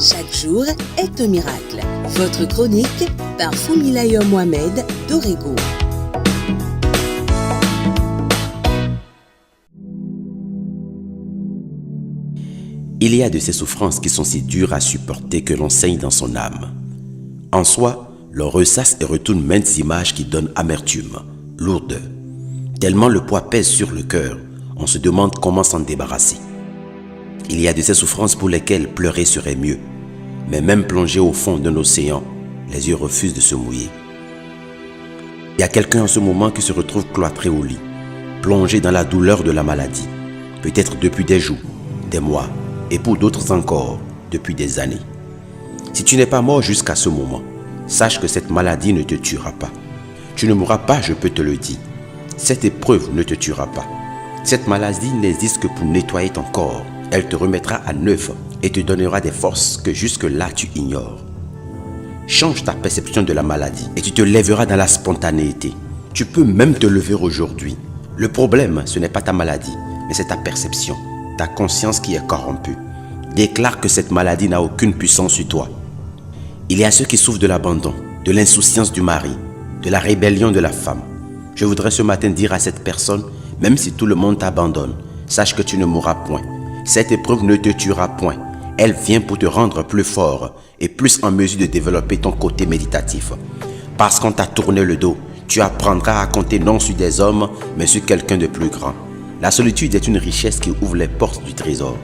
Chaque jour est un miracle. Votre chronique par Foumilayo Mohamed d'Orego. Il y a de ces souffrances qui sont si dures à supporter que l'on saigne dans son âme. En soi, l'on ressasse et retourne maintes images qui donnent amertume, lourdeur. Tellement le poids pèse sur le cœur, on se demande comment s'en débarrasser. Il y a de ces souffrances pour lesquelles pleurer serait mieux, mais même plongé au fond d'un océan, les yeux refusent de se mouiller. Il y a quelqu'un en ce moment qui se retrouve cloîtré au lit, plongé dans la douleur de la maladie, peut-être depuis des jours, des mois, et pour d'autres encore, depuis des années. Si tu n'es pas mort jusqu'à ce moment, sache que cette maladie ne te tuera pas. Tu ne mourras pas, je peux te le dire. Cette épreuve ne te tuera pas. Cette maladie n'existe que pour nettoyer ton corps. Elle te remettra à neuf et te donnera des forces que jusque-là tu ignores. Change ta perception de la maladie et tu te lèveras dans la spontanéité. Tu peux même te lever aujourd'hui. Le problème, ce n'est pas ta maladie, mais c'est ta perception, ta conscience qui est corrompue. Déclare que cette maladie n'a aucune puissance sur toi. Il y a ceux qui souffrent de l'abandon, de l'insouciance du mari, de la rébellion de la femme. Je voudrais ce matin dire à cette personne, même si tout le monde t'abandonne, sache que tu ne mourras point. Cette épreuve ne te tuera point. Elle vient pour te rendre plus fort et plus en mesure de développer ton côté méditatif. Parce qu'on t'a tourné le dos, tu apprendras à compter non sur des hommes, mais sur quelqu'un de plus grand. La solitude est une richesse qui ouvre les portes du trésor.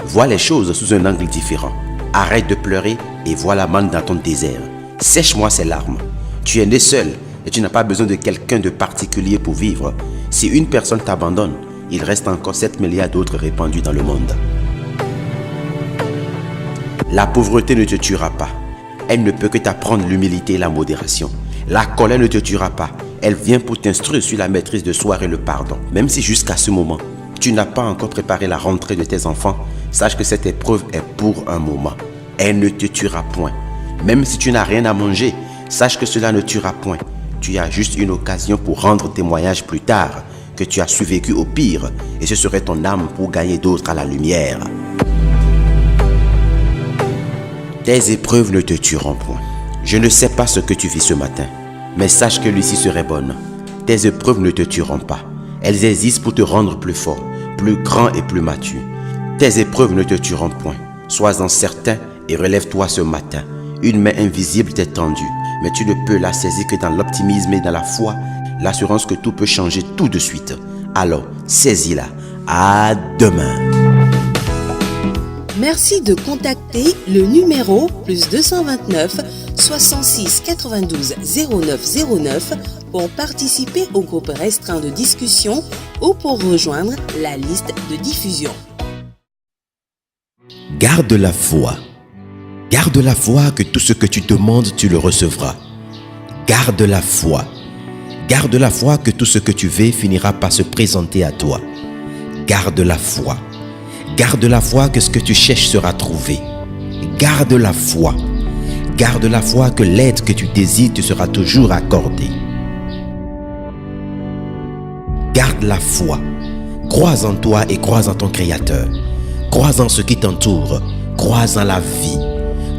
Vois les choses sous un angle différent. Arrête de pleurer et vois la manne dans ton désert. Sèche-moi ces larmes. Tu es né seul et tu n'as pas besoin de quelqu'un de particulier pour vivre. Si une personne t'abandonne, il reste encore 7 milliards d'autres répandus dans le monde. La pauvreté ne te tuera pas. Elle ne peut que t'apprendre l'humilité et la modération. La colère ne te tuera pas. Elle vient pour t'instruire sur la maîtrise de soi et le pardon. Même si jusqu'à ce moment, tu n'as pas encore préparé la rentrée de tes enfants, sache que cette épreuve est pour un moment. Elle ne te tuera point. Même si tu n'as rien à manger, sache que cela ne tuera point. Tu as juste une occasion pour rendre témoignage plus tard que tu as survécu au pire et ce serait ton âme pour gagner d'autres à la lumière. Tes épreuves ne te tueront point. Je ne sais pas ce que tu vis ce matin, mais sache que Lucie serait bonne. Tes épreuves ne te tueront pas. Elles existent pour te rendre plus fort, plus grand et plus mature. Tes épreuves ne te tueront point. Sois-en certain et relève-toi ce matin. Une main invisible t'est tendue, mais tu ne peux la saisir que dans l'optimisme et dans la foi, l'assurance que tout peut changer tout de suite. Alors, saisis-la. À demain. Merci de contacter le numéro +229 66 92 09 09 pour participer au groupe restreint de discussion ou pour rejoindre la liste de diffusion. Garde la foi. Garde la foi que tout ce que tu demandes, tu le recevras. Garde la foi. Garde la foi que tout ce que tu veux finira par se présenter à toi. Garde la foi. Garde la foi que ce que tu cherches sera trouvé. Garde la foi. Garde la foi que l'aide que tu désires te sera toujours accordée. Garde la foi. Crois en toi et crois en ton Créateur. Crois en ce qui t'entoure. Crois en la vie.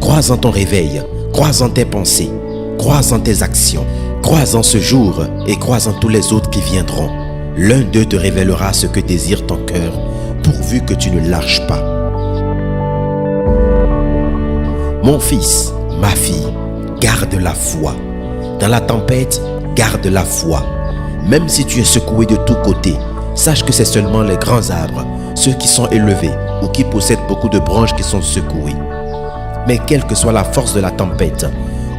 Crois en ton réveil. Crois en tes pensées. Crois en tes actions. Crois en ce jour et crois en tous les autres qui viendront. L'un d'eux te révélera ce que désire ton cœur, pourvu que tu ne lâches pas. Mon fils, ma fille, garde la foi. Dans la tempête, garde la foi. Même si tu es secoué de tous côtés, sache que c'est seulement les grands arbres, ceux qui sont élevés ou qui possèdent beaucoup de branches qui sont secoués. Mais quelle que soit la force de la tempête,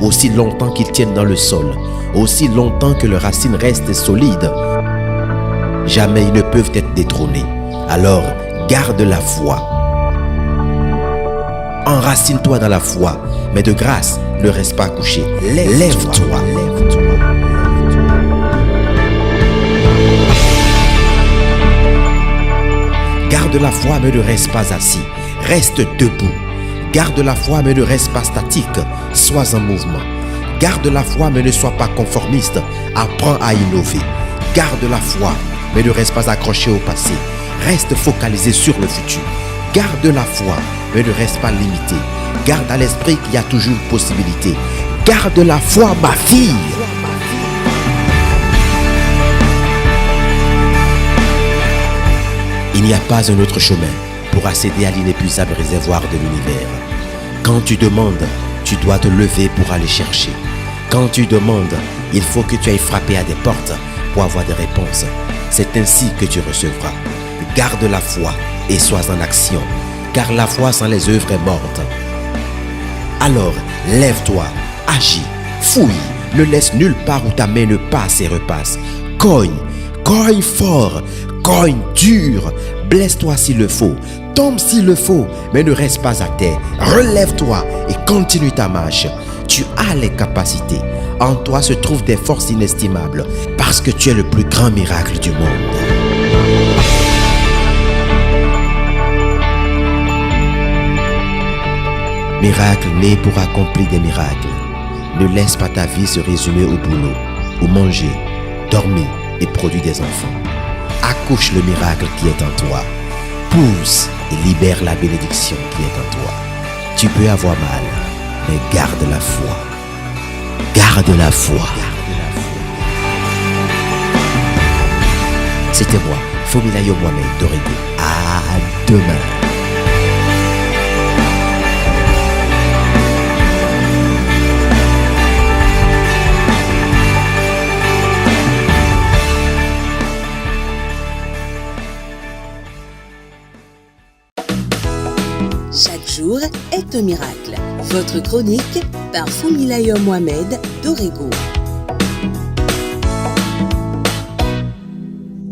aussi longtemps qu'ils tiennent dans le sol, aussi longtemps que leurs racines restent solides, jamais ils ne peuvent être détrônés. Alors, garde la foi. Enracine-toi dans la foi, mais de grâce, ne reste pas couché. Lève-toi. Garde la foi, mais ne reste pas assis. Reste debout. Garde la foi, mais ne reste pas statique. Sois en mouvement. Garde la foi, mais ne sois pas conformiste. Apprends à innover. Garde la foi, mais ne reste pas accroché au passé. Reste focalisé sur le futur. Garde la foi, mais ne reste pas limité. Garde à l'esprit qu'il y a toujours une possibilité. Garde la foi, ma fille. Il n'y a pas un autre chemin pour accéder à l'inépuisable réservoir de l'univers. Quand tu demandes, tu dois te lever pour aller chercher. Quand tu demandes, il faut que tu ailles frapper à des portes pour avoir des réponses. C'est ainsi que tu recevras. Garde la foi et sois en action, car la foi sans les œuvres est morte. Alors, lève-toi, agis, fouille, ne laisse nulle part où ta main ne passe et repasse. Cogne fort, cogne dur, blesse-toi s'il le faut, tombe s'il le faut, mais ne reste pas à terre. Relève-toi et continue ta marche. Tu as les capacités. En toi se trouvent des forces inestimables, parce que tu es le plus grand miracle du monde. Miracle né pour accomplir des miracles. Ne laisse pas ta vie se résumer au boulot, au manger, dormir et produire des enfants. Accouche le miracle qui est en toi. Pousse et libère la bénédiction qui est en toi. Tu peux avoir mal, mais garde la foi. Garde la foi. C'était moi, Fumilayo Mohamed Dorego. À demain. Chaque jour est un miracle. Votre chronique par Fumilayo Mohamed Dorego.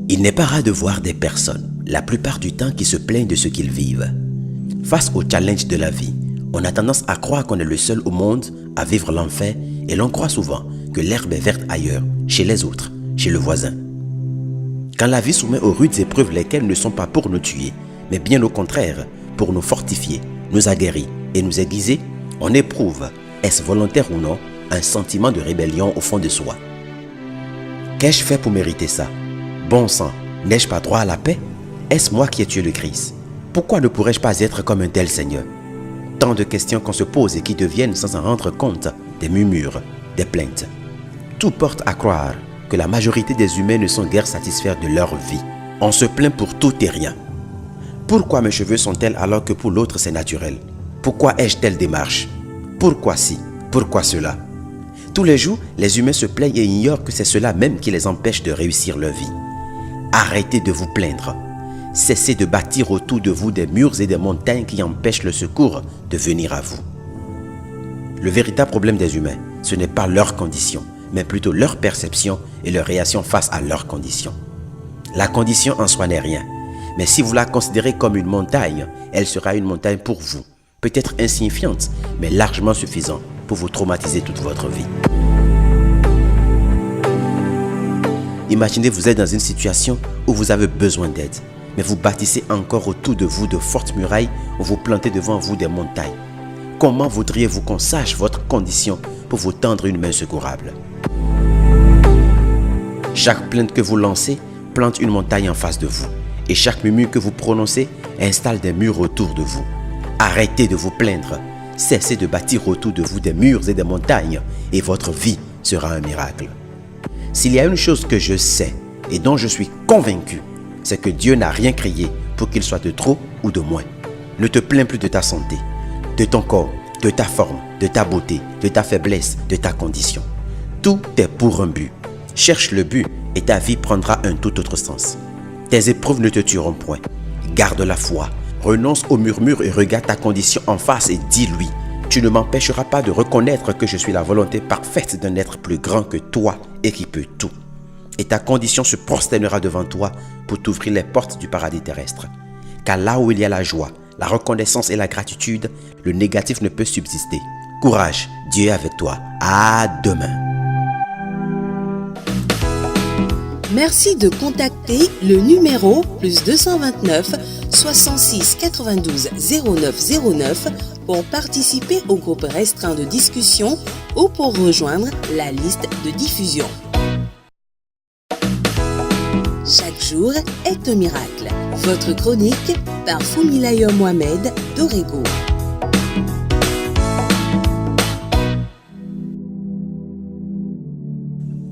Il n'est pas rare de voir des personnes, la plupart du temps, qui se plaignent de ce qu'ils vivent. Face au challenge de la vie, on a tendance à croire qu'on est le seul au monde à vivre l'enfer et l'on croit souvent que l'herbe est verte ailleurs, chez les autres, chez le voisin. Quand la vie soumet aux rudes épreuves lesquelles ne sont pas pour nous tuer, mais bien au contraire, pour nous fortifier, nous aguerrir et nous aiguiser, on éprouve, est-ce volontaire ou non, un sentiment de rébellion au fond de soi. Qu'ai-je fait pour mériter ça? Bon sang, n'ai-je pas droit à la paix? Est-ce moi qui ai tué le Christ? Pourquoi ne pourrais-je pas être comme un tel Seigneur? Tant de questions qu'on se pose et qui deviennent, sans en rendre compte, des murmures, des plaintes. Tout porte à croire que la majorité des humains ne sont guère satisfaits de leur vie. On se plaint pour tout et rien. Pourquoi mes cheveux sont tels alors que pour l'autre c'est naturel? Pourquoi ai-je telle démarche? Pourquoi ci? Pourquoi cela? Tous les jours, les humains se plaignent et ignorent que c'est cela même qui les empêche de réussir leur vie. Arrêtez de vous plaindre. Cessez de bâtir autour de vous des murs et des montagnes qui empêchent le secours de venir à vous. Le véritable problème des humains, ce n'est pas leur condition, mais plutôt leur perception et leur réaction face à leurs conditions. La condition en soi n'est rien. Mais si vous la considérez comme une montagne, elle sera une montagne pour vous. Peut-être insignifiante, mais largement suffisante pour vous traumatiser toute votre vie. Imaginez vous êtes dans une situation où vous avez besoin d'aide, mais vous bâtissez encore autour de vous de fortes murailles ou vous plantez devant vous des montagnes. Comment voudriez-vous qu'on sache votre condition pour vous tendre une main secourable? Chaque plainte que vous lancez plante une montagne en face de vous. Et chaque murmure que vous prononcez installe des murs autour de vous. Arrêtez de vous plaindre. Cessez de bâtir autour de vous des murs et des montagnes et votre vie sera un miracle. S'il y a une chose que je sais et dont je suis convaincu, c'est que Dieu n'a rien créé pour qu'il soit de trop ou de moins. Ne te plains plus de ta santé, de ton corps, de ta forme, de ta beauté, de ta faiblesse, de ta condition. Tout est pour un but. Cherche le but et ta vie prendra un tout autre sens. Tes épreuves ne te tueront point. Garde la foi, renonce aux murmures et regarde ta condition en face et dis-lui: tu ne m'empêcheras pas de reconnaître que je suis la volonté parfaite d'un être plus grand que toi et qui peut tout. Et ta condition se prosternera devant toi pour t'ouvrir les portes du paradis terrestre. Car là où il y a la joie, la reconnaissance et la gratitude, le négatif ne peut subsister. Courage, Dieu est avec toi. À demain. Merci de contacter le numéro +229 66 92 09 09 pour participer au groupe restreint de discussion ou pour rejoindre la liste de diffusion. Chaque jour est un miracle. Votre chronique par Foumilayo Mohamed d'Orego.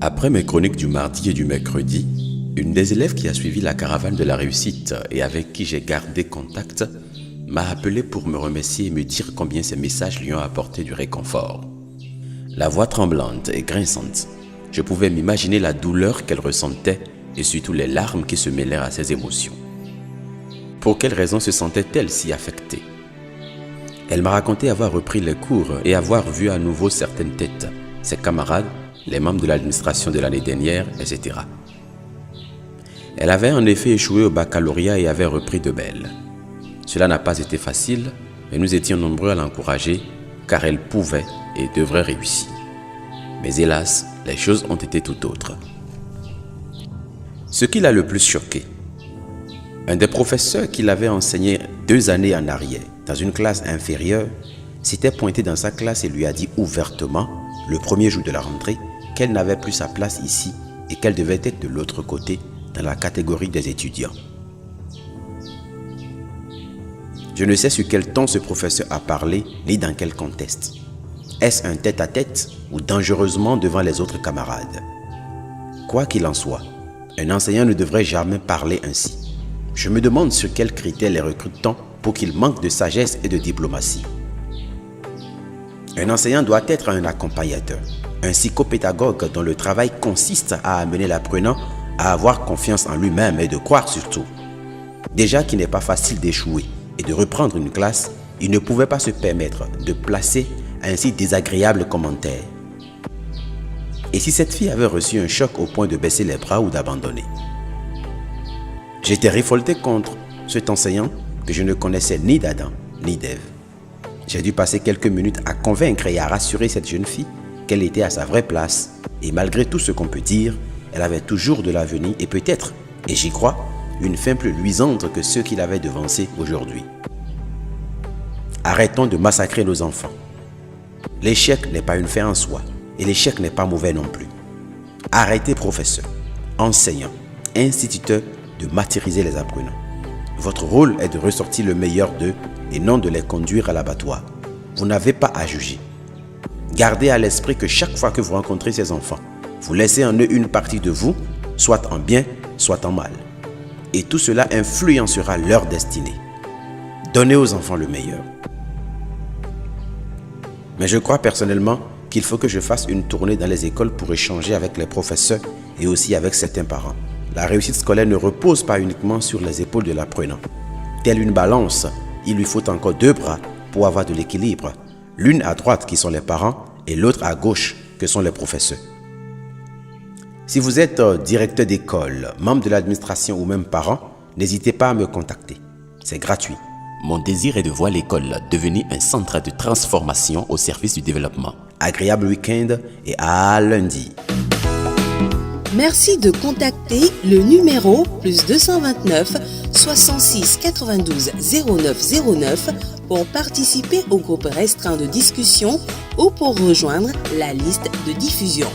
Après mes chroniques du mardi et du mercredi, une des élèves qui a suivi la caravane de la réussite et avec qui j'ai gardé contact m'a appelé pour me remercier et me dire combien ces messages lui ont apporté du réconfort. La voix tremblante et grinçante, je pouvais m'imaginer la douleur qu'elle ressentait et surtout les larmes qui se mêlèrent à ses émotions. Pour quelles raisons se sentait-elle si affectée? Elle m'a raconté avoir repris les cours et avoir vu à nouveau certaines têtes, ses camarades, les membres de l'administration de l'année dernière, etc. Elle avait en effet échoué au baccalauréat et avait repris de belle. Cela n'a pas été facile, mais nous étions nombreux à l'encourager car elle pouvait et devrait réussir. Mais hélas, les choses ont été tout autres. Ce qui l'a le plus choqué, un des professeurs qui l'avait enseigné 2 années en arrière, dans une classe inférieure, s'était pointé dans sa classe et lui a dit ouvertement, le premier jour de la rentrée, qu'elle n'avait plus sa place ici et qu'elle devait être de l'autre côté, dans la catégorie des étudiants. Je ne sais sur quel ton ce professeur a parlé, ni dans quel contexte. Est-ce un tête-à-tête ou dangereusement devant les autres camarades? Quoi qu'il en soit, un enseignant ne devrait jamais parler ainsi. Je me demande sur quels critères les recrute-t-on pour qu'ils manquent de sagesse et de diplomatie. Un enseignant doit être un accompagnateur, un psychopédagogue dont le travail consiste à amener l'apprenant à avoir confiance en lui-même et de croire surtout. Déjà qu'il n'est pas facile d'échouer et de reprendre une classe, il ne pouvait pas se permettre de placer un si désagréable commentaire. Et si cette fille avait reçu un choc au point de baisser les bras ou d'abandonner? J'étais révolté contre cet enseignant que je ne connaissais ni d'Adam ni d'Ève. J'ai dû passer quelques minutes à convaincre et à rassurer cette jeune fille qu'elle était à sa vraie place et malgré tout ce qu'on peut dire, elle avait toujours de l'avenir et peut-être, et j'y crois, une fin plus luisante que ceux qui l'avaient devancée aujourd'hui. Arrêtons de massacrer nos enfants. L'échec n'est pas une fin en soi et l'échec n'est pas mauvais non plus. Arrêtez professeurs, enseignants, instituteurs de martyriser les apprenants. Votre rôle est de ressortir le meilleur d'eux et non de les conduire à l'abattoir. Vous n'avez pas à juger. Gardez à l'esprit que chaque fois que vous rencontrez ces enfants, vous laissez en eux une partie de vous, soit en bien, soit en mal. Et tout cela influencera leur destinée. Donnez aux enfants le meilleur. Mais je crois personnellement qu'il faut que je fasse une tournée dans les écoles pour échanger avec les professeurs et aussi avec certains parents. La réussite scolaire ne repose pas uniquement sur les épaules de l'apprenant. Telle une balance, il lui faut encore 2 bras pour avoir de l'équilibre. L'une à droite qui sont les parents et l'autre à gauche que sont les professeurs. Si vous êtes directeur d'école, membre de l'administration ou même parent, n'hésitez pas à me contacter. C'est gratuit. Mon désir est de voir l'école devenir un centre de transformation au service du développement. Agréable week-end et à lundi. Merci de contacter le numéro +229 66 92 09 09 pour participer au groupe restreint de discussion ou pour rejoindre la liste de diffusion.